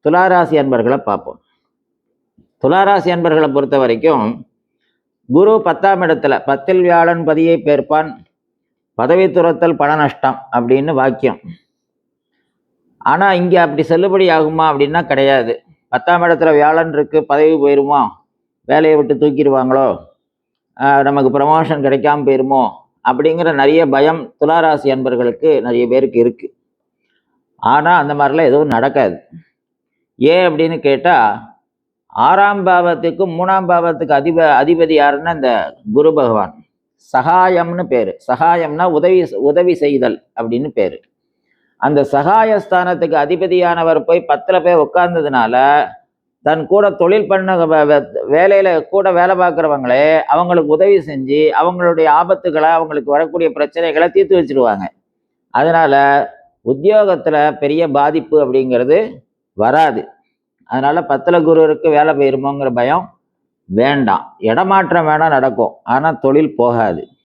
துளாராசி அன்பர்களை பார்ப்போம். துளாராசி அன்பர்களை பொறுத்த வரைக்கும் குரு 10ஆம் இடத்துல, 10ல் வியாழன் பதியை பேர்ப்பான், பதவி துரத்தல் பண நஷ்டம் அப்படின்னு வாக்கியம். ஆனால் இங்கே அப்படி செல்லுபடி ஆகுமா அப்படின்னா கிடையாது. 10ஆம் இடத்துல வியாழன் இருக்கு, பதவி போயிருமோ, வேலையை விட்டு தூக்கிடுவாங்களோ, நமக்கு ப்ரமோஷன் கிடைக்காம போயிருமோ அப்படிங்கிற நிறைய பயம் துளாராசி அன்பர்களுக்கு நிறைய பேருக்கு இருக்கு. ஆனால் அந்த மாதிரிலாம் எதுவும் நடக்காது. ஏன் அப்படின்னு கேட்டால், 6ஆம் பாவத்துக்கு 3ஆம் பாவத்துக்கு அதிபதி யாருன்னா இந்த குரு பகவான். சகாயம்னு பேர். சகாயம்னா உதவி செய்தல் அப்படின்னு பேர். அந்த சகாயஸ்தானத்துக்கு அதிபதியானவர் போய் 10ல் போய் உட்கார்ந்ததுனால தன் கூட தொழில் பண்ண வேலையில கூட வேலை பார்க்குறவங்களே அவங்களுக்கு உதவி செஞ்சு அவங்களுடைய ஆபத்துகளை, அவங்களுக்கு வரக்கூடிய பிரச்சனைகளை தீர்த்து வச்சிருவாங்க. அதனால உத்தியோகத்துல பெரிய பாதிப்பு அப்படிங்கிறது வராது. அதனால 10ல் குரு இருக்கு, வேலை போயிருமோங்கிற பயம் வேண்டாம். இடமாற்றம் வேணா நடக்கும், ஆனா தொழில் போகாது.